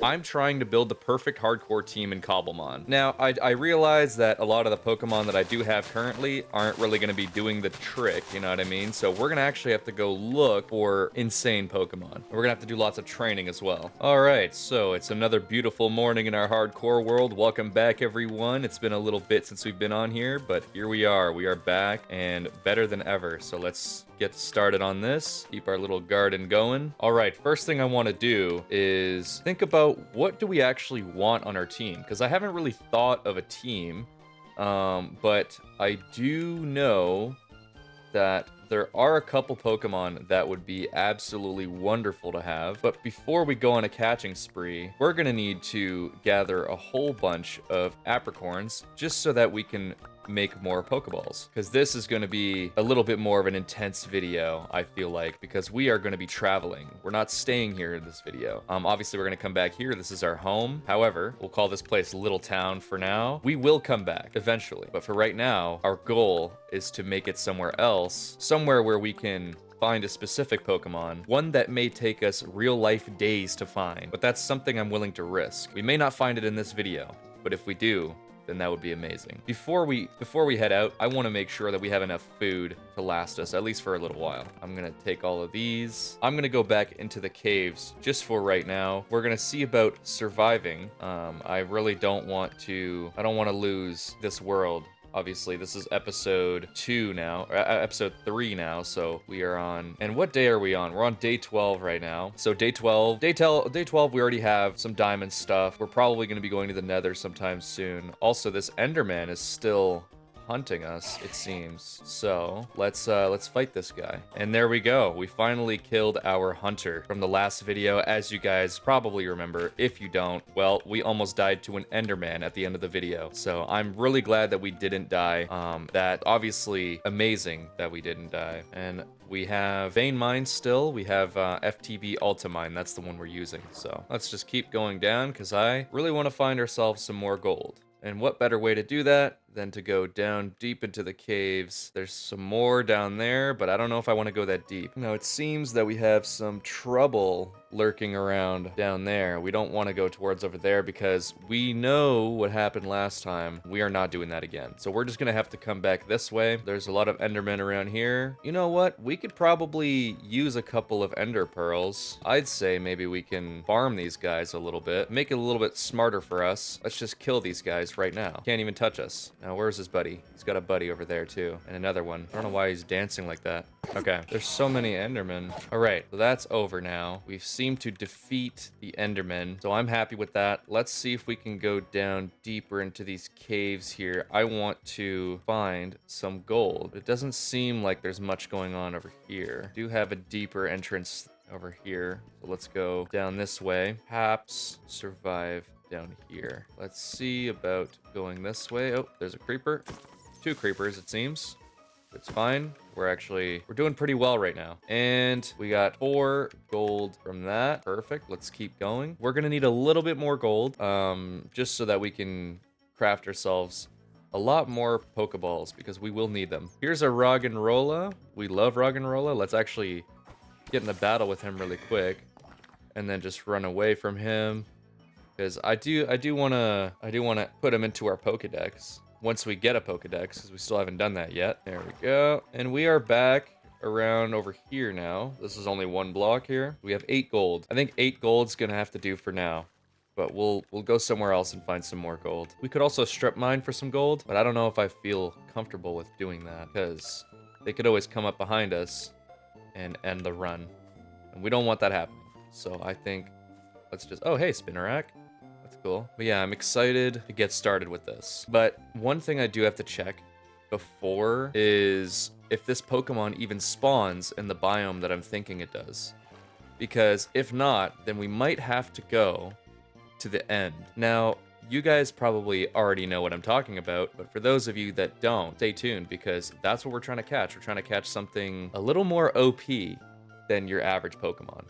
I'm trying to build the perfect hardcore team in Cobblemon. Now, I realize that a lot of the Pokemon that I do have currently aren't really going to be doing the trick, you know what I mean? So we're going to actually have to go look for insane Pokemon. We're going to have to do lots of training as well. All right, so it's another beautiful morning in our hardcore world. Welcome back, everyone. It's been a little bit since we've been on here, but here we are. We are back and better than ever. So let's get started on this, keep our little garden going. All right, first thing I want to do is think about what do we actually want on our team, because I haven't really thought of a team, but I do know that there are a couple Pokemon that would be absolutely wonderful to have. But before we go on a catching spree, we're gonna need to gather a whole bunch of apricorns just so that we can make more Pokeballs. Because this is gonna be a little bit more of an intense video, I feel like, because we are gonna be traveling. We're not staying here in this video. Obviously we're gonna come back here. This is our home. However, we'll call this place Little Town for now. We will come back eventually. But for right now, our goal is to make it somewhere else, somewhere where we can find a specific Pokemon, one that may take us real life days to find, but that's something I'm willing to risk. We may not find it in this video, but if we do, then that would be amazing. Before we head out, I want to make sure that we have enough food to last us, at least for a little while. I'm gonna take all of these. I'm gonna go back into the caves just for right now. We're gonna see about surviving. I really don't want to, I don't want to lose this world. Obviously, this is episode 2 now, or episode 3 now, so we are on, and what day are we on? We're on day 12 right now. So day 12, day 12, we already have some diamond stuff. We're probably going to be going to the nether sometime soon. Also, this Enderman is still hunting us, it seems. So let's fight this guy. And there we go. We finally killed our hunter from the last video. As you guys probably remember, if you don't, well, we almost died to an Enderman at the end of the video. So I'm really glad that we didn't die. That obviously amazing that we didn't die. And we have Vein Mine still. We have FTB Ultimine. That's the one we're using. So let's just keep going down because I really want to find ourselves some more gold. And what better way to do that than to go down deep into the caves? There's some more down there, but I don't know if I want to go that deep. Now, it seems that we have some trouble lurking around down there. We don't want to go towards over there because we know what happened last time. We are not doing that again. So we're just going to have to come back this way. There's a lot of Endermen around here. You know what? We could probably use a couple of Ender Pearls. I'd say maybe we can farm these guys a little bit, make it a little bit smarter for us. Let's just kill these guys right now. Can't even touch us. Now, where's his buddy? He's got a buddy over there too, and another one. I don't know why he's dancing like that. Okay, there's so many Endermen. All right, so that's over now. We've seemed to defeat the Endermen, so I'm happy with that. Let's see if we can go down deeper into these caves here. I want to find some gold. It doesn't seem like there's much going on over here. I do have a deeper entrance over here, so let's go down this way. Perhaps survive down here. Let's see about going this way. Oh, there's a creeper. 2 creepers, it seems. It's fine. We're doing pretty well right now. And we got 4 gold from that. Perfect. Let's keep going. We're gonna need a little bit more gold, just so that we can craft ourselves a lot more Pokeballs, because we will need them. Here's a Roggenrola. We love Roggenrola. Let's actually get in a battle with him really quick, and then just run away from him. Because I do wanna put him into our Pokedex once we get a Pokedex, because we still haven't done that yet. There we go. And we are back around over here now. This is only 1 block here. We have 8 gold. I think 8 gold's gonna have to do for now. But we'll go somewhere else and find some more gold. We could also strip mine for some gold, but I don't know if I feel comfortable with doing that, because they could always come up behind us and end the run. And we don't want that happening. So I think let's just, oh hey, Spinnerack. Cool. But yeah, I'm excited to get started with this. But one thing I do have to check before is if this Pokemon even spawns in the biome that I'm thinking it does. Because if not, then we might have to go to the end. Now, you guys probably already know what I'm talking about, but for those of you that don't, stay tuned, because that's what we're trying to catch. We're trying to catch something a little more OP than your average Pokemon.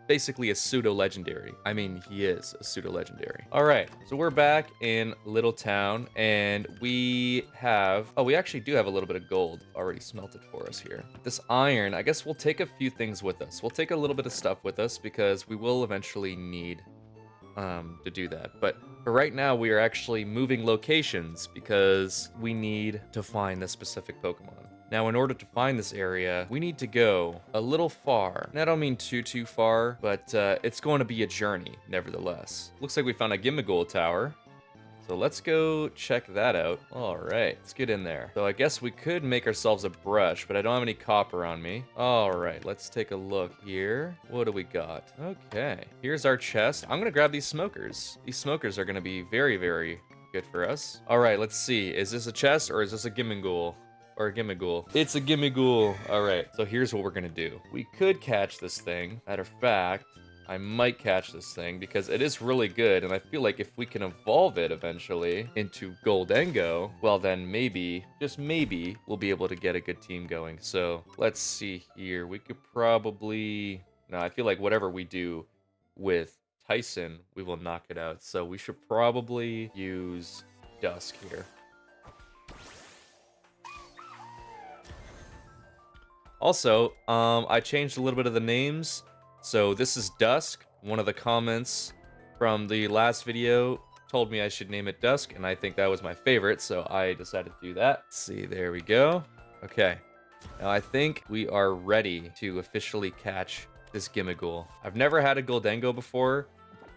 Basically a pseudo-legendary. I mean, he is a pseudo-legendary. All right, so we're back in Little Town, and we have, oh, we actually do have a little bit of gold already smelted for us here. This iron, I guess we'll take a few things with us. We'll take a little bit of stuff with us because we will eventually need to do that. But for right now, we are actually moving locations because we need to find this specific Pokemon. Now, in order to find this area, we need to go a little far. And I don't mean too far, but it's going to be a journey, nevertheless. Looks like we found a Gimmighoul tower. So let's go check that out. All right, let's get in there. So I guess we could make ourselves a brush, but I don't have any copper on me. All right, let's take a look here. What do we got? Okay, here's our chest. I'm gonna grab these smokers. These smokers are gonna be very good for us. All right, let's see. Is this a chest or is this a Gimmighoul? Or a Gimmighoul. It's a Gimmighoul. All right, so here's what we're gonna do. We could catch this thing. Matter of fact, I might catch this thing because it is really good, and I feel like if we can evolve it eventually into Goldengo, well then maybe, just maybe, we'll be able to get a good team going. So let's see here. We could probably... No, I feel like whatever we do with Tyson, we will knock it out. So we should probably use Dusk here. Also, I changed a little bit of the names. So this is Dusk. One of the comments from the last video told me I should name it Dusk, and I think that was my favorite, so I decided to do that. Let's see, there we go. Okay, now I think we are ready to officially catch this Gimmighoul. I've never had a Goldengo before,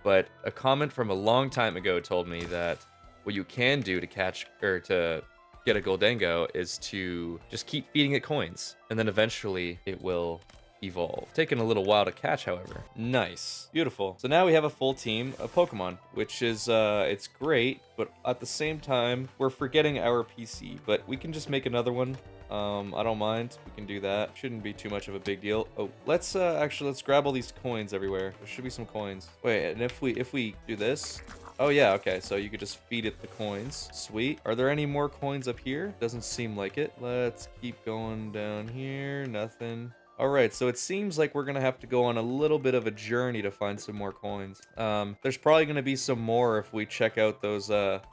but a comment from a long time ago told me that what you can do to catch, or to get a Goldengo, is to just keep feeding it coins, and then eventually it will evolve. Taking a little while to catch, however. Nice. Beautiful. So now we have a full team of Pokemon, which is, it's great, but at the same time, we're forgetting our PC, but we can just make another one. I don't mind. We can do that. Shouldn't be too much of a big deal. Oh, let's grab all these coins everywhere. There should be some coins. Wait, and if we do this... Oh yeah, okay, so you could just feed it the coins. Sweet. Are there any more coins up here? Doesn't seem like it. Let's keep going down here. Nothing. Alright, so it seems like we're gonna have to go on a little bit of a journey to find some more coins. There's probably gonna be some more if we check out those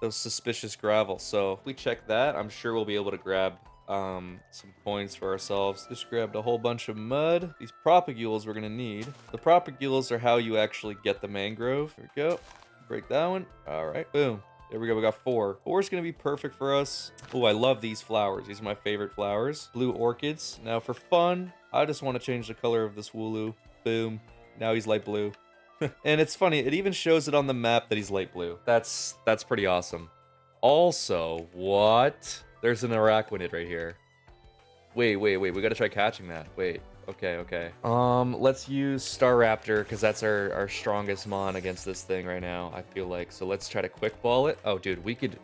suspicious gravels. So if we check that, I'm sure we'll be able to grab some coins for ourselves. Just grabbed a whole bunch of mud. These Propagules we're gonna need. The Propagules are how you actually get the mangrove. Here we go. Break that one. Alright, boom. There we go, we got 4. 4 is going to be perfect for us. Oh, I love these flowers. These are my favorite flowers. Blue orchids. Now for fun, I just want to change the color of this Wooloo. Boom. Now he's light blue. And it's funny, it even shows it on the map that he's light blue. That's pretty awesome. Also, what? There's an Araquanid right here. Wait, we gotta try catching that. Wait. Okay. Let's use Staraptor, because that's our strongest mon against this thing right now, I feel like. So let's try to quick ball it. Oh, dude, we could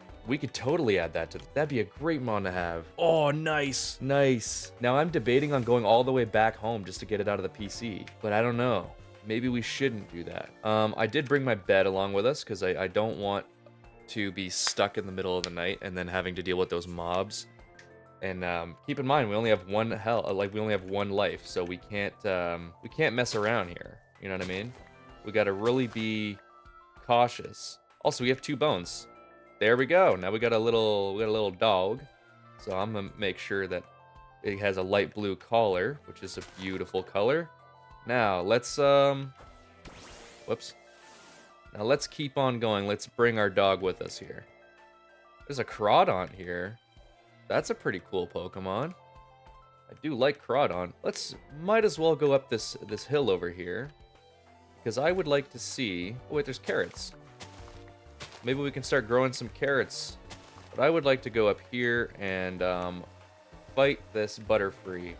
totally add that to... That'd be a great mon to have. Oh, nice. Now, I'm debating on going all the way back home just to get it out of the PC, but I don't know. Maybe we shouldn't do that. I did bring my bed along with us, because I don't want to be stuck in the middle of the night and then having to deal with those mobs. And keep in mind, we only have one life, so we can't mess around here. You know what I mean? We gotta really be cautious. Also, we have 2 bones. There we go. Now we got a little dog. So I'm gonna make sure that it has a light blue collar, which is a beautiful color. Now let's whoops. Now let's keep on going. Let's bring our dog with us here. There's a Crawdon here. That's a pretty cool Pokemon. I do like Crawdon. Might as well go up this hill over here, because I would like to see... Oh, wait, there's carrots. Maybe we can start growing some carrots. But I would like to go up here and fight this Butterfree,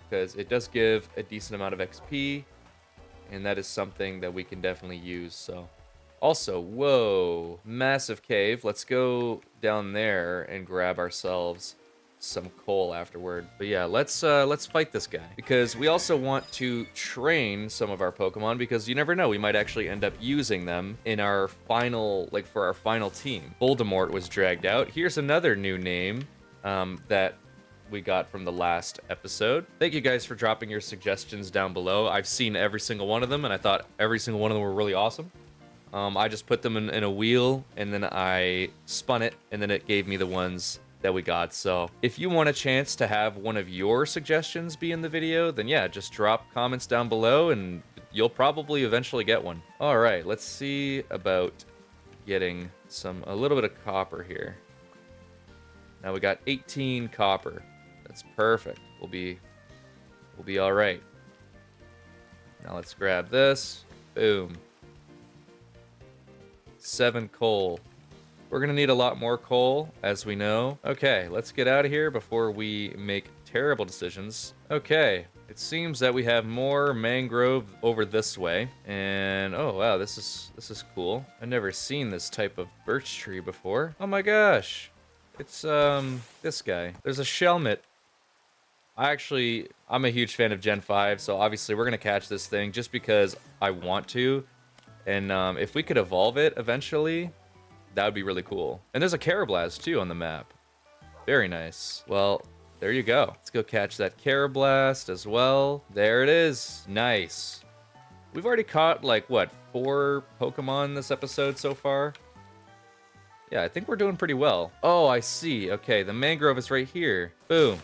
because it does give a decent amount of XP, and that is something that we can definitely use, so... Also, whoa, massive cave. Let's go down there and grab ourselves some coal afterward. But yeah, let's fight this guy, because we also want to train some of our Pokemon, because you never know, we might actually end up using them in our final, for our final team. Voldemort was dragged out. Here's another new name that we got from the last episode. Thank you guys for dropping your suggestions down below. I've seen every single one of them, and I thought every single one of them were really awesome. I just put them in a wheel, and then I spun it, and then it gave me the ones that we got. So if you want a chance to have one of your suggestions be in the video, then yeah, just drop comments down below and you'll probably eventually get one. All right, let's see about getting a little bit of copper here. Now we got 18 copper. That's perfect. We'll be all right. Now let's grab this. Boom. 7 coal. We're gonna need a lot more coal, as we know. Okay, let's get out of here before we make terrible decisions. Okay, it seems that we have more mangrove over this way. And oh wow, this is cool. I've never seen this type of birch tree before. Oh my gosh. It's this guy. There's a Shelmet. I'm a huge fan of Gen 5, so obviously we're gonna catch this thing just because I want to. And if we could evolve it eventually, that would be really cool. And there's a Carablast too on the map. Very nice. Well, there you go. Let's go catch that Carablast as well. There it is. Nice. We've already caught like what, 4 Pokemon this episode so far? Yeah, I think we're doing pretty well. Oh, I see. Okay, the mangrove is right here. Boom.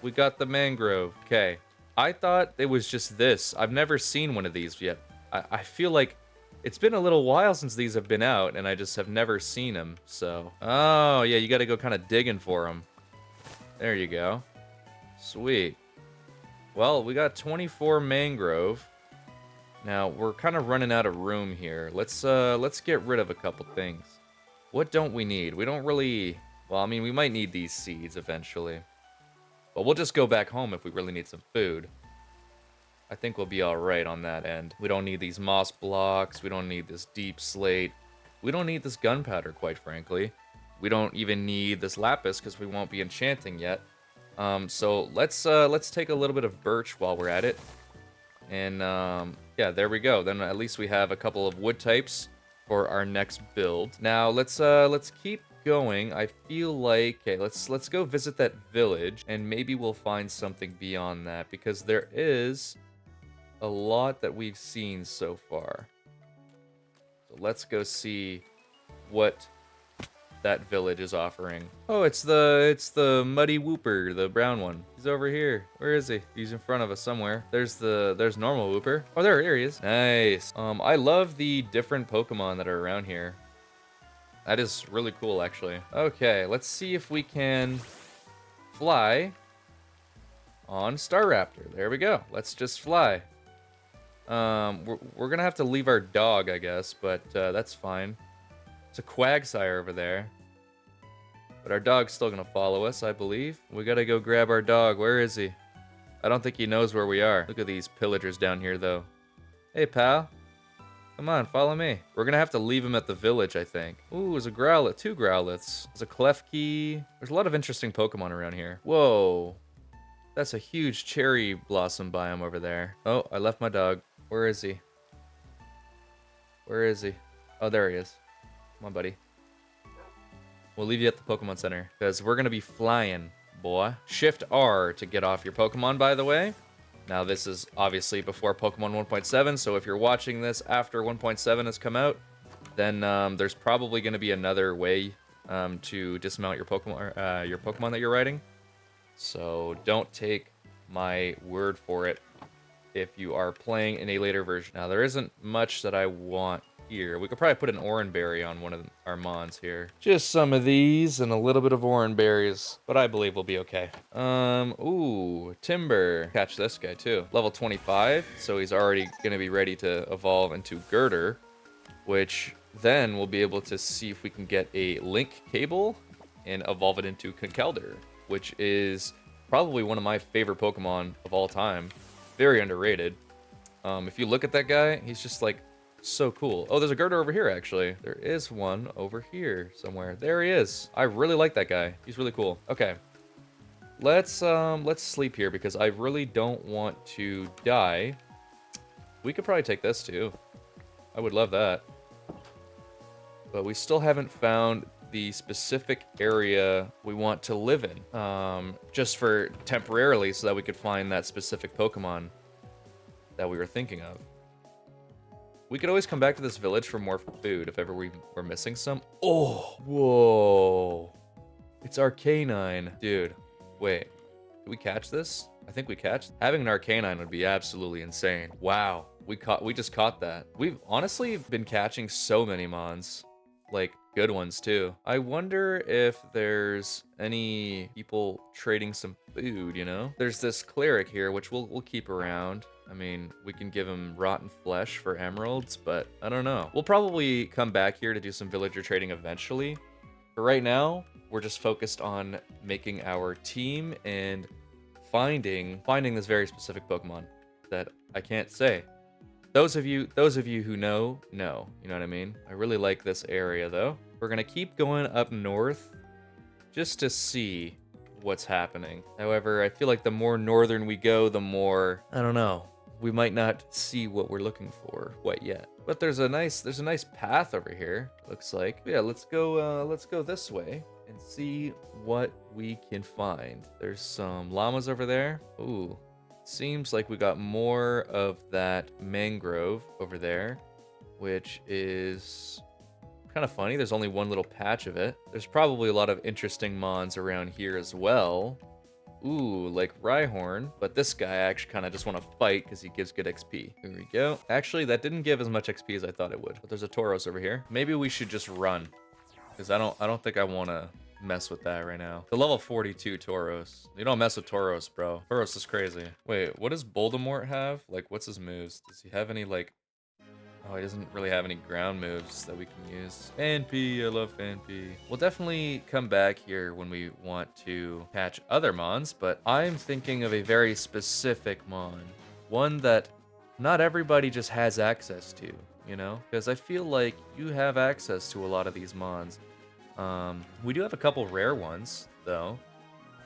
We got the mangrove. Okay. I thought it was just this. I've never seen one of these yet. I feel like it's been a little while since these have been out, and I just have never seen them, so... Oh, yeah, you gotta go kind of digging for them. There you go. Sweet. Well, we got 24 mangrove. Now, we're kind of running out of room here. Let's get rid of a couple things. What don't we need? We don't really... Well, I mean, we might need these seeds eventually. But we'll just go back home if we really need some food. I think we'll be alright on that end. We don't need these moss blocks. We don't need this deep slate. We don't need this gunpowder, quite frankly. We don't even need this lapis because we won't be enchanting yet. So let's take a little bit of birch while we're at it. And yeah, there we go. Then at least we have a couple of wood types for our next build. Now let's keep going. I feel like, okay, let's go visit that village and maybe we'll find something beyond that because there is a lot that we've seen so far. So let's go see what that village is offering. Oh, it's the Muddy Wooper, the brown one. He's over here. Where is he? He's in front of us somewhere. There's normal Wooper. Oh, there he is. Nice. I love the different Pokemon that are around here. That is really cool, actually. Okay, let's see if we can fly on Staraptor. There we go. Let's just fly. We're gonna have to leave our dog, I guess, but that's fine. It's a Quagsire over there. But our dog's still gonna follow us, I believe. We gotta go grab our dog. Where is he? I don't think he knows where we are. Look at these pillagers down here, though. Hey, pal. Come on, follow me. We're gonna have to leave him at the village, I think. Ooh, there's a Growlithe. 2 Growliths. There's a Klefki. There's a lot of interesting Pokemon around here. Whoa. That's a huge cherry blossom biome over there. Oh, I left my dog. Where is he? Where is he? Oh, there he is. Come on, buddy. We'll leave you at the Pokemon Center, because we're going to be flying, boy. Shift R to get off your Pokemon, by the way. Now, this is obviously before Pokemon 1.7, so if you're watching this after 1.7 has come out, then there's probably going to be another way to dismount your Pokemon that you're riding. So don't take my word for it if you are playing in a later version. Now, there isn't much that I want here. We could probably put an Oranberry on one of our Mons here. Just some of these and a little bit of Oranberries, but I believe we'll be okay. Ooh, Timber. Catch this guy too. Level 25, so he's already gonna be ready to evolve into Girder, which then we'll be able to see if we can get a link cable and evolve it into Conkeldurr, which is probably one of my favorite Pokemon of all time. Very underrated. If you look at that guy, he's just like so cool. Oh, there's a Girder over here, actually. There is one over here somewhere. There he is. I really like that guy. He's really cool. Okay. Let's sleep here because I really don't want to die. We could probably take this too. I would love that. But we still haven't found the specific area we want to live in. Just for temporarily so that we could find that specific Pokemon that we were thinking of. We could always come back to this village for more food if ever we were missing some. Oh, whoa. It's Arcanine. Dude, wait. Did we catch this? I think we catched. Having an Arcanine would be absolutely insane. Wow. we just caught that. We've honestly been catching so many mons. Like, good ones, too. I wonder if there's any people trading some food, you know? There's this cleric here, which we'll keep around. I mean, we can give him rotten flesh for emeralds, but I don't know. We'll probably come back here to do some villager trading eventually. But right now, we're just focused on making our team and finding this very specific Pokemon that I can't say. Those of you who know, you know what I mean? I really like this area, though. We're gonna keep going up north just to see what's happening. However, I feel like the more northern we go, the more, I don't know, we might not see what we're looking for quite yet. But there's a nice path over here, looks like. Yeah, let's go this way and see what we can find. There's some llamas over there. Ooh. Seems like we got more of that mangrove over there, which is kind of funny. There's only one little patch of it. There's probably a lot of interesting mons around here as well. Ooh, like Rhyhorn, but this guy I actually kind of just want to fight because he gives good XP. Here we go. Actually, that didn't give as much XP as I thought it would. But there's a Tauros over here. Maybe we should just run, because I don't think I want to mess with that right now. The level 42 Tauros. You don't mess with Tauros, bro. Tauros is crazy. Wait, what does Voldemort have? Like, what's his moves? Does he have any, like... Oh, he doesn't really have any ground moves that we can use. Fanpy, I love Fanpy. We'll definitely come back here when we want to catch other mons, but I'm thinking of a very specific mon. One that not everybody just has access to, you know? Because I feel like you have access to a lot of these mons. We do have a couple rare ones, though.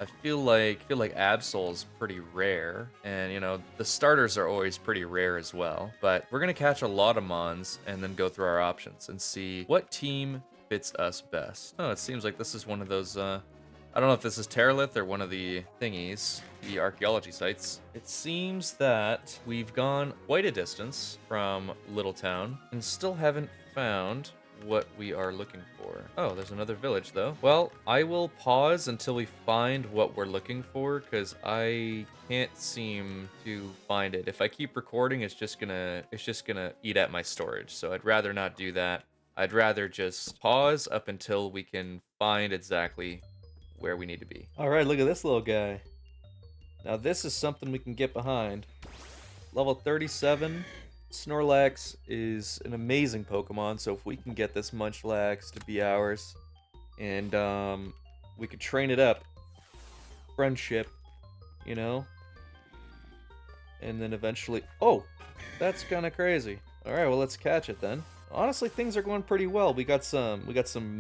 I feel like Absol's pretty rare, and you know the starters are always pretty rare as well. But we're gonna catch a lot of mons and then go through our options and see what team fits us best. Oh, it seems like this is one of those. I don't know if this is Terralith or one of the thingies, the archaeology sites. It seems that we've gone quite a distance from Little Town and still haven't found what we are looking for. Oh, there's another village though. Well, I will pause until we find what we're looking for, because I can't seem to find it. If I keep recording, it's just gonna eat at my storage. So I'd rather not do that. I'd rather just pause up until we can find exactly where we need to be. All right, look at this little guy. Now this is something we can get behind. Level 37. Snorlax is an amazing Pokemon, so if we can get this Munchlax to be ours, and we could train it up, friendship, you know, and then eventually, oh, that's kind of crazy. All right, well, let's catch it then. Honestly, things are going pretty well. We got some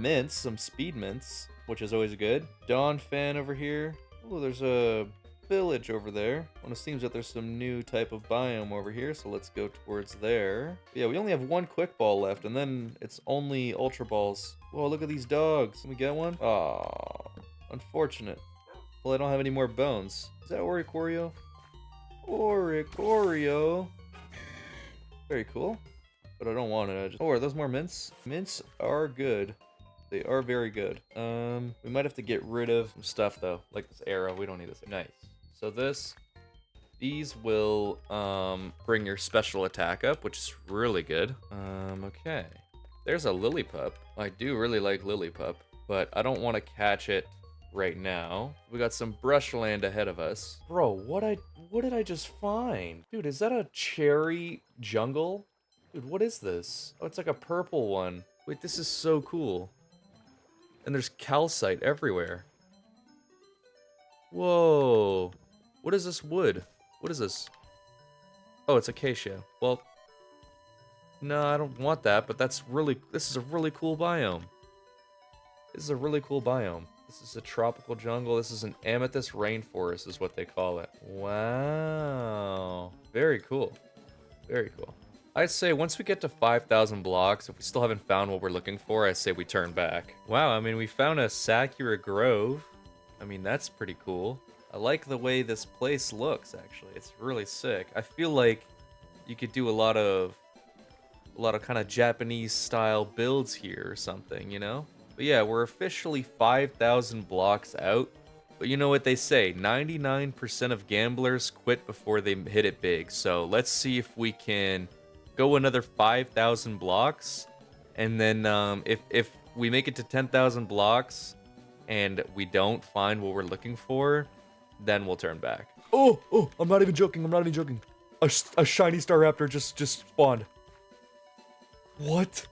mints, some speed mints, which is always good. Dawn fan over here. Oh, there's a village over there. Well, it seems that there's some new type of biome over here, so let's go towards there. Yeah, we only have one quick ball left, and then it's only ultra balls. Whoa, look at these dogs. Can we get one? Aw, unfortunate. Well, I don't have any more bones. Is that Oricorio? Oricorio. Very cool. But I don't want it. Oh, are those more mints? Mints are good. They are very good. We might have to get rid of some stuff though, like this arrow. We don't need this. Nice. So these will bring your special attack up, which is really good. Okay. There's a Lillipup. I do really like Lillipup, but I don't want to catch it right now. We got some brushland ahead of us. Bro, what did I just find? Dude, is that a cherry jungle? Dude, what is this? Oh, it's like a purple one. Wait, this is so cool. And there's calcite everywhere. Whoa. What is this wood? What is this? Oh, it's acacia. Well, no, I don't want that, but this is a really cool biome. This is a really cool biome. This is a tropical jungle. This is an amethyst rainforest is what they call it. Wow. Very cool. Very cool. I'd say once we get to 5,000 blocks, if we still haven't found what we're looking for, I say we turn back. Wow, I mean, we found a Sakura Grove. I mean, that's pretty cool. I like the way this place looks, actually. It's really sick. I feel like you could do a lot of kind of Japanese style builds here or something, you know? But yeah, we're officially 5,000 blocks out, But you know what they say, 99% of gamblers quit before they hit it big. So let's see if we can go another 5,000 blocks. And then if we make it to 10,000 blocks and we don't find what we're looking for, then we'll turn back. Oh, I'm not even joking. I'm not even joking. A shiny Staraptor just spawned. What?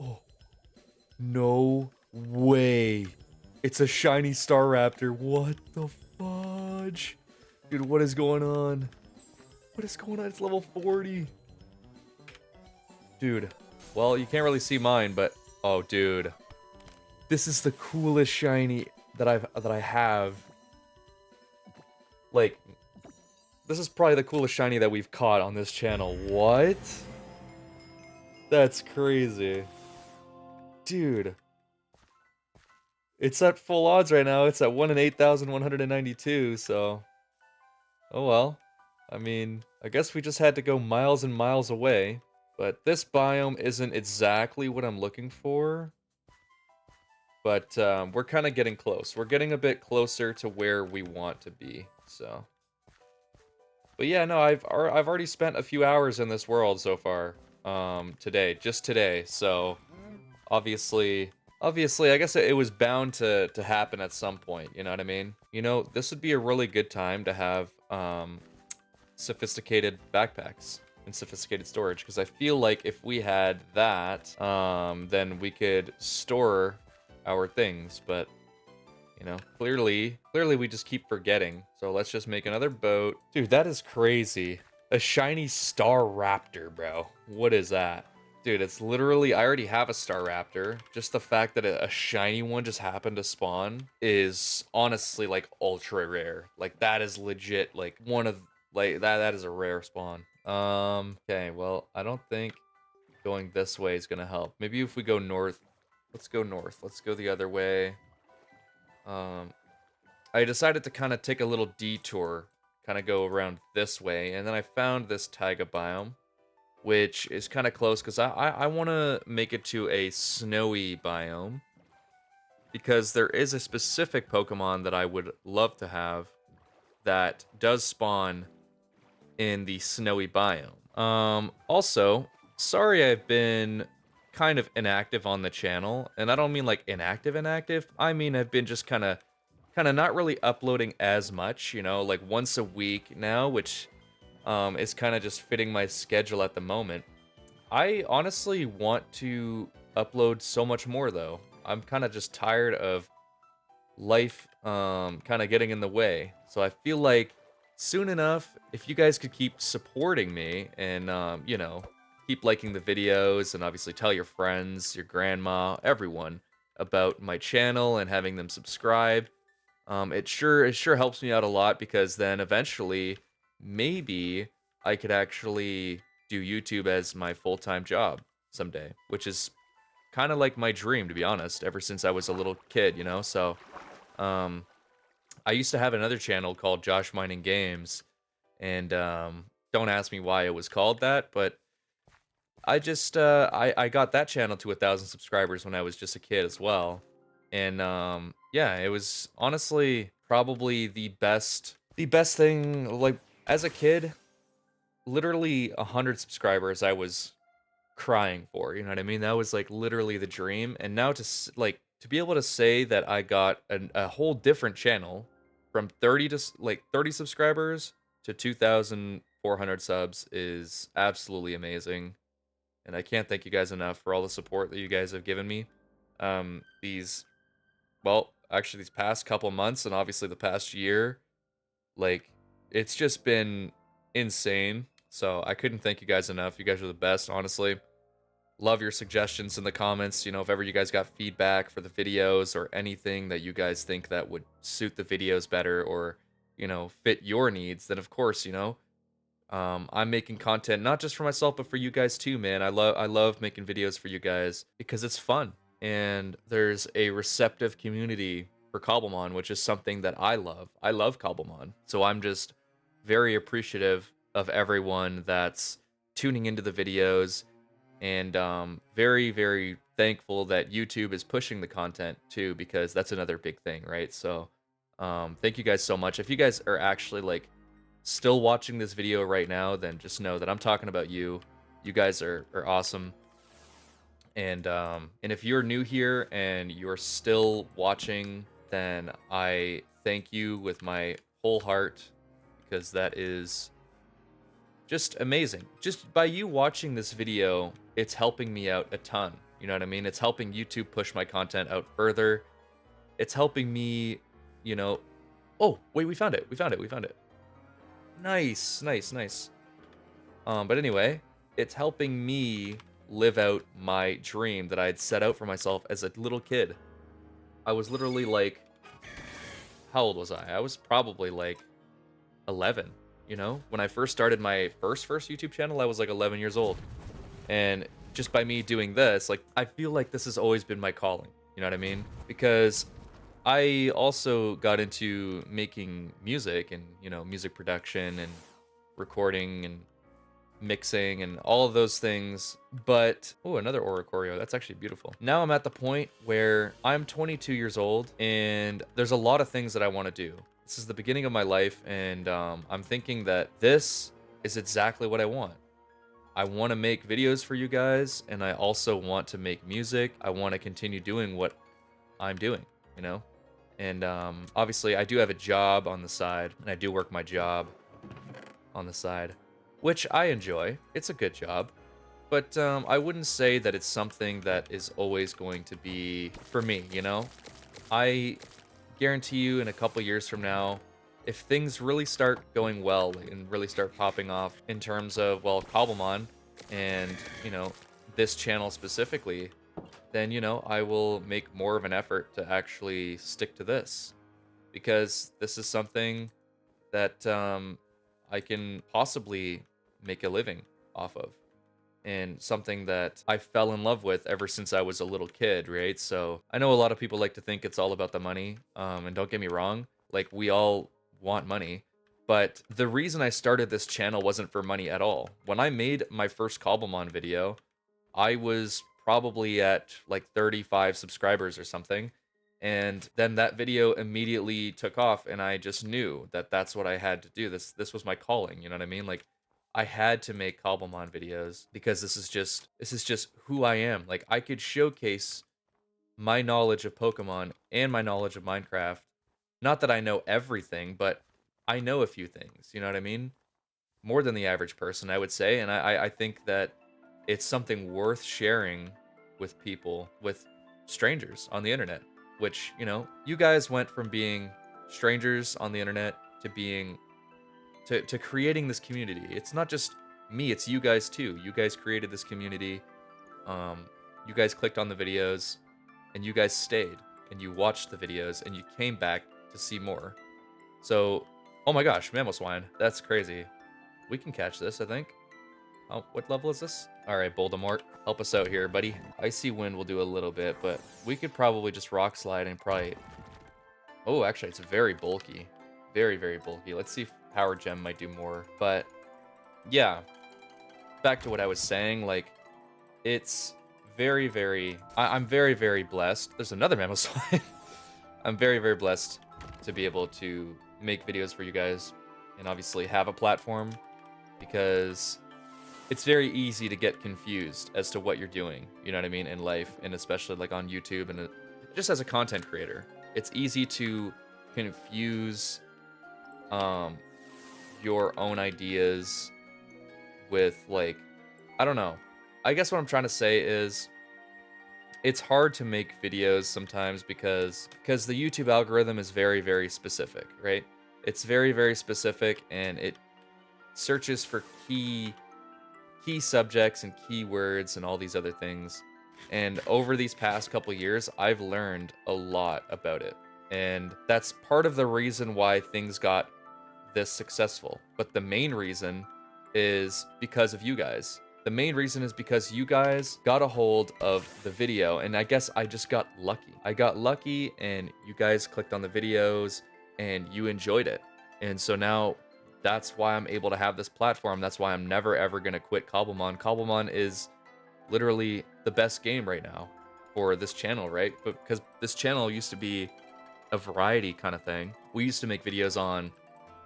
Oh, no way. It's a shiny Staraptor. What the fudge? Dude, what is going on? What is going on? It's level 40. Dude. Well, you can't really see mine, but oh, dude. This is the coolest shiny that I have. Like, this is probably the coolest shiny that we've caught on this channel. What? That's crazy. Dude. It's at full odds right now. It's at 1 in 8,192, so... Oh well. I mean, I guess we just had to go miles and miles away. But this biome isn't exactly what I'm looking for. But we're kind of getting close. We're getting a bit closer to where we want to be, so... But yeah, no, I've already spent a few hours in this world so far, just today. So obviously, I guess it was bound to happen at some point. You know what I mean? You know, this would be a really good time to have sophisticated backpacks and sophisticated storage, because I feel like if we had that, then we could store our things. But you know, clearly we just keep forgetting. So let's just make another boat. Dude, that is crazy. A shiny Staraptor, bro. What is that? Dude, it's literally, I already have a Staraptor. Just the fact that a shiny one just happened to spawn is honestly like ultra rare. Like that is legit like one of, like that is a rare spawn. Okay, well, I don't think going this way is gonna help. Maybe if we go north. Let's go north. Let's go the other way. I decided to kind of take a little detour, kind of go around this way, and then I found this taiga biome, which is kind of close, because I want to make it to a snowy biome, because there is a specific Pokemon that I would love to have that does spawn in the snowy biome. Also, sorry I've been kind of inactive on the channel, and I don't mean like inactive. I mean I've been just kind of not really uploading as much, you know, like once a week now, which is kind of just fitting my schedule at the moment. I honestly want to upload so much more though. I'm kind of just tired of life kind of getting in the way. So I feel like soon enough, if you guys could keep supporting me and you know, keep liking the videos, and obviously tell your friends, your grandma, everyone about my channel and having them subscribe. It sure helps me out a lot, because then eventually maybe I could actually do YouTube as my full-time job someday, which is kind of like my dream, to be honest, ever since I was a little kid, you know? So I used to have another channel called Josh Mining Games, and don't ask me why it was called that, but I just I got that channel to 1,000 subscribers when I was just a kid as well. And yeah, it was honestly probably the best thing. Like as a kid, literally 100 subscribers I was crying for, you know what I mean? That was like literally the dream. And now like to be able to say that I got a whole different channel from 30 to like 30 subscribers to 2,400 subs is absolutely amazing. And I can't thank you guys enough for all the support that you guys have given me. Well, actually these past couple months, and obviously the past year, like it's just been insane. So I couldn't thank you guys enough. You guys are the best, honestly. Love your suggestions in the comments. You know, if ever you guys got feedback for the videos or anything that you guys think that would suit the videos better, or, you know, fit your needs, then of course, you know, I'm making content not just for myself, but for you guys too, man. I love making videos for you guys because it's fun, and there's a receptive community for Cobblemon, which is something that I love. I love Cobblemon, so I'm just very appreciative of everyone that's tuning into the videos, And very, very thankful that YouTube is pushing the content too, because that's another big thing, right? So thank you guys so much. If you guys are actually like still watching this video right now, then just know that I'm talking about you. You guys are awesome. And if you're new here and you're still watching, then I thank you with my whole heart, because that is just amazing. Just by you watching this video, it's helping me out a ton. You know what I mean? It's helping YouTube push my content out further. It's helping me, you know. Oh, wait, we found it. We found it. We found it. Nice, nice, nice. But anyway, it's helping me live out my dream that I had set out for myself as a little kid. I was literally like, how old was I? I was probably like 11, you know? When I first started my first YouTube channel, I was like 11 years old. And just by me doing this, like, I feel like this has always been my calling, you know what I mean? Because I also got into making music and, you know, music production and recording and mixing and all of those things. But oh, another Oricorio. That's actually beautiful. Now I'm at the point where I'm 22 years old and there's a lot of things that I want to do. This is the beginning of my life, and I'm thinking that this is exactly what I want. I want to make videos for you guys, and I also want to make music. I want to continue doing what I'm doing, you know? And obviously, I do have a job on the side, and I do work my job on the side, which I enjoy. It's a good job. But I wouldn't say that it's something that is always going to be for me, you know? I guarantee you in a couple years from now, if things really start going well and really start popping off in terms of, well, Cobblemon and, you know, this channel specifically, then, you know, I will make more of an effort to actually stick to this, because this is something that I can possibly make a living off of, and something that I fell in love with ever since I was a little kid, right? So I know a lot of people like to think it's all about the money, and don't get me wrong, like, we all want money, but the reason I started this channel wasn't for money at all. When I made my first Cobblemon video, I was probably at like 35 subscribers or something, and then that video immediately took off, and I just knew that that's what I had to do. This was my calling, you know what I mean? Like, I had to make Cobblemon videos because this is just who I am. Like, I could showcase my knowledge of Pokemon and my knowledge of Minecraft. Not that I know everything, but I know a few things, you know what I mean? More than the average person, I would say, and I think that it's something worth sharing with people, with strangers on the internet, which, you know, you guys went from being strangers on the internet to being to creating this community. It's not just me, it's you guys too. You guys created this community. Um, you guys clicked on the videos, and you guys stayed, and you watched the videos, and you came back to see more. So, oh my gosh, Mamoswine, that's crazy. We can catch this, I think. Oh, what level is this? All right, Voldemort, help us out here, buddy. Icy Wind will do a little bit, but we could probably just Rock Slide and probably... Oh, actually, it's very bulky. Very, very bulky. Let's see if Power Gem might do more. But, yeah. Back to what I was saying, like, it's very, very... I'm very, very blessed. There's another Mamoswine. I'm very, very blessed to be able to make videos for you guys and obviously have a platform, because it's very easy to get confused as to what you're doing, you know what I mean, in life, and especially like on YouTube and just as a content creator. It's easy to confuse your own ideas with, like, I don't know. I guess what I'm trying to say is it's hard to make videos sometimes because the YouTube algorithm is very, very specific, right? It's very, very specific, and it searches for key subjects and keywords and all these other things. And over these past couple years, I've learned a lot about it. And that's part of the reason why things got this successful. But the main reason is because of you guys. The main reason is because you guys got a hold of the video, and I guess I just got lucky. I got lucky, and you guys clicked on the videos, and you enjoyed it. And so now that's why I'm able to have this platform. That's why I'm never, ever going to quit Cobblemon. Cobblemon is literally the best game right now for this channel, right? But because this channel used to be a variety kind of thing. We used to make videos on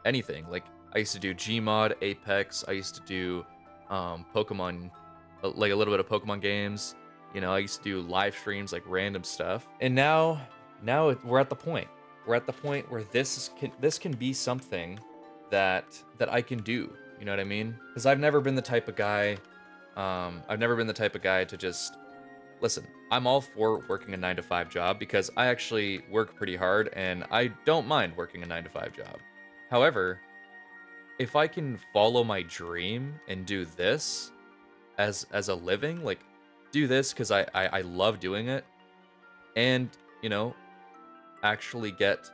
anything. Like I used to do Gmod, Apex. I used to do Pokemon, like a little bit of Pokemon games. You know, I used to do live streams, like random stuff. And we're at the point. We're at the point where this can be something that I can do. You know what I mean? Because I've never been the type of guy. I've never been the type of guy to just listen. I'm all for working a 9 to 5 job because I actually work pretty hard and I don't mind working a 9 to 5 job. However, if I can follow my dream and do this as a living, like do this because I love doing it, and you know actually get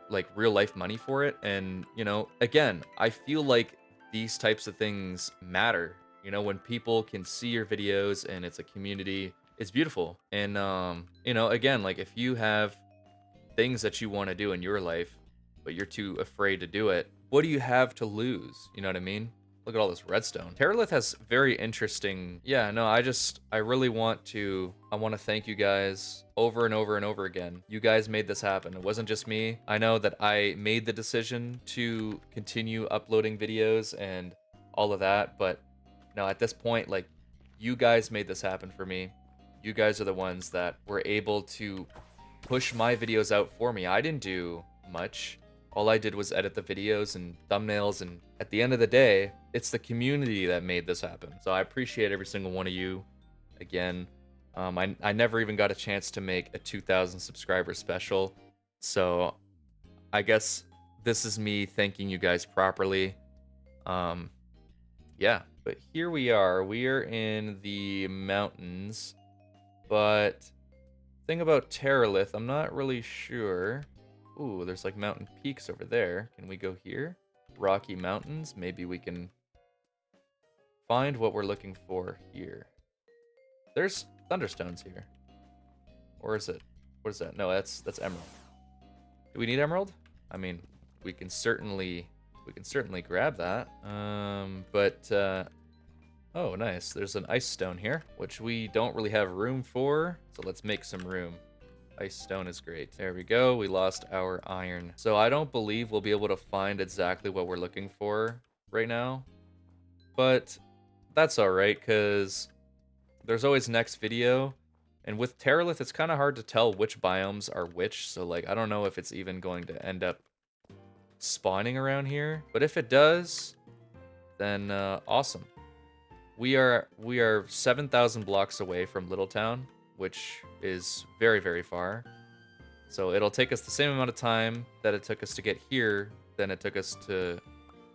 like real life money for it, and you know again I feel like these types of things matter. You know, when people can see your videos and it's a community, it's beautiful. And you know, again, like if you have things that you want to do in your life, but you're too afraid to do it, what do you have to lose? You know what I mean? Look at all this redstone. Terralith has very interesting. Yeah, no, I really want to. I want to thank you guys over and over and over again. You guys made this happen. It wasn't just me. I know that I made the decision to continue uploading videos and all of that, but no, at this point, like, you guys made this happen for me. You guys are the ones that were able to push my videos out for me. I didn't do much. All I did was edit the videos and thumbnails, and at the end of the day, it's the community that made this happen. So I appreciate every single one of you. Again, I never even got a chance to make a 2,000 subscriber special, so I guess this is me thanking you guys properly. Yeah, but here we are. We are in the mountains, but thing about Terralith, I'm not really sure. Ooh, there's like mountain peaks over there. Can we go here? Rocky Mountains. Maybe we can find what we're looking for here. There's thunderstones here. Or is it? What is that? No, that's emerald. Do we need emerald? I mean, we can certainly grab that. Oh, nice. There's an ice stone here, which we don't really have room for. So let's make some room. Ice stone is great. There we go. We lost our iron. So I don't believe we'll be able to find exactly what we're looking for right now. But that's all right, because there's always next video. And with Terralith, it's kind of hard to tell which biomes are which. So like, I don't know if it's even going to end up spawning around here. But if it does, then awesome. We are 7,000 blocks away from Littletown, which is very, very far. So it'll take us the same amount of time that it took us to get here, then it took us to...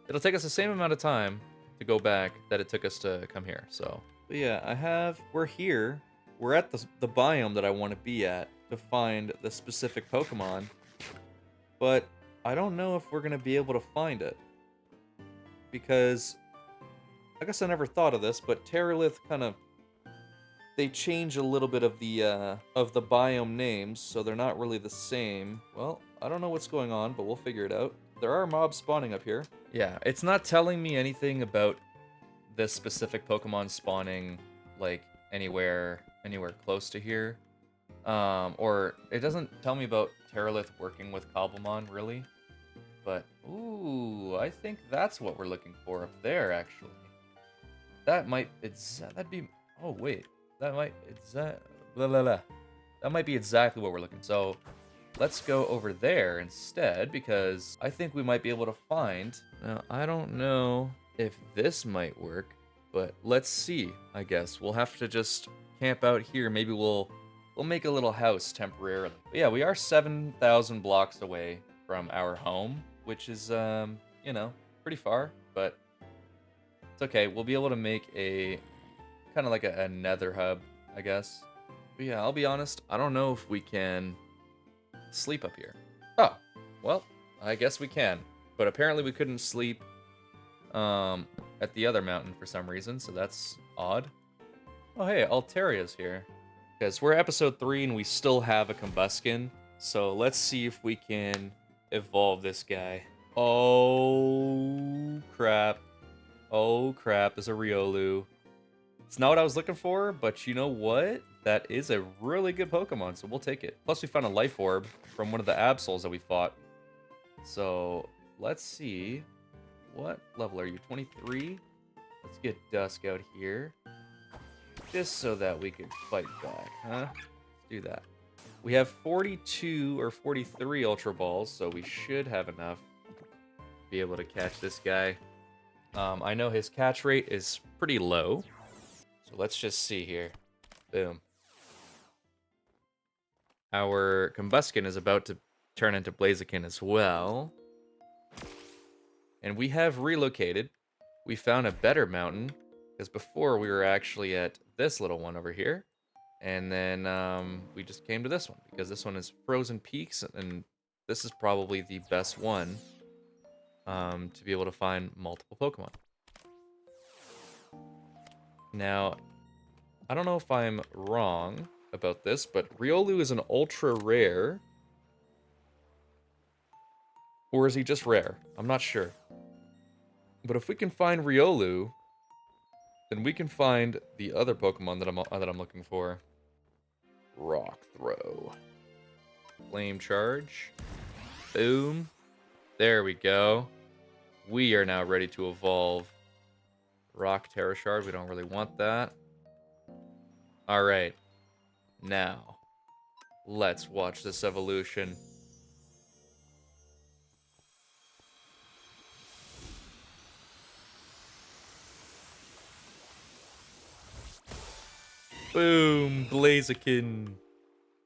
It'll take us the same amount of time to go back that it took us to come here, so... But yeah, we're here. We're at the biome that I want to be at to find the specific Pokemon. But I don't know if we're going to be able to find it. Because... I guess I never thought of this, but Terralith kind of... They change a little bit of the biome names, so they're not really the same. Well, I don't know what's going on, but we'll figure it out. There are mobs spawning up here. Yeah, it's not telling me anything about this specific Pokemon spawning, like, anywhere close to here. Or it doesn't tell me about Terralith working with Cobblemon, really. But, ooh, I think that's what we're looking for up there, actually. That might, that'd be, oh, wait. That might be exactly what we're looking for. So let's go over there instead, because I think we might be able to find... Now, I don't know if this might work, but let's see, I guess. We'll have to just camp out here. Maybe we'll make a little house temporarily. But yeah, we are 7,000 blocks away from our home, which is, you know, pretty far, but it's okay. We'll be able to make a... kind of like a nether hub, I guess. But yeah, I'll be honest, I don't know if we can sleep up here. Oh, well, I guess we can. But apparently we couldn't sleep at the other mountain for some reason, so that's odd. Oh, hey, Altaria's here. Because we're episode 3 and we still have a Combuskin, so let's see if we can evolve this guy. Oh, crap. Oh, crap, there's a Riolu. It's not what I was looking for, but you know what? That is a really good Pokemon, so we'll take it. Plus, we found a Life Orb from one of the Absols that we fought. So, let's see. What level are you? 23? Let's get Dusk out here. Just so that we can fight back, huh? Let's do that. We have 42 or 43 Ultra Balls, so we should have enough to be able to catch this guy. I know his catch rate is pretty low, so let's just see here. Boom. Our Combuskin is about to turn into Blaziken as well. And we have relocated. We found a better mountain, because before we were actually at this little one over here. And then we just came to this one, because this one is Frozen Peaks, and this is probably the best one to be able to find multiple Pokemon. Now, I don't know if I'm wrong about this, but Riolu is an ultra rare. Or is he just rare? I'm not sure. But if we can find Riolu, then we can find the other Pokemon that I'm looking for. Rock Throw. Flame Charge. Boom. There we go. We are now ready to evolve. Rock Terra Shard. We don't really want that. Alright. Now, let's watch this evolution. Boom! Blaziken!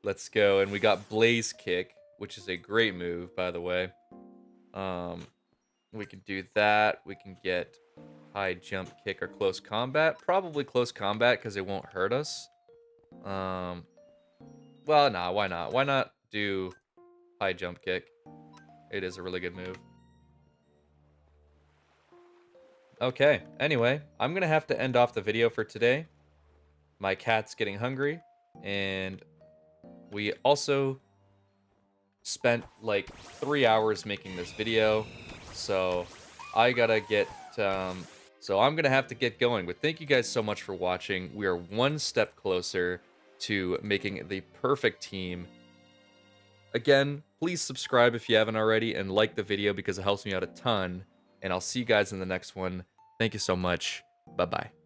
Let's go. And we got Blaze Kick, which is a great move, by the way. We can do that. We can get High Jump Kick or Close Combat. Probably Close Combat, because it won't hurt us. Well, nah, why not? Why not do High Jump Kick? It is a really good move. Okay, anyway, I'm gonna have to end off the video for today. My cat's getting hungry, and we also spent like 3 hours making this video, so I gotta get so I'm gonna have to get going. But thank you guys so much for watching. We are one step closer to making the perfect team. Again, please subscribe if you haven't already, and like the video because it helps me out a ton, and I'll see you guys in the next one. Thank you so much. Bye bye.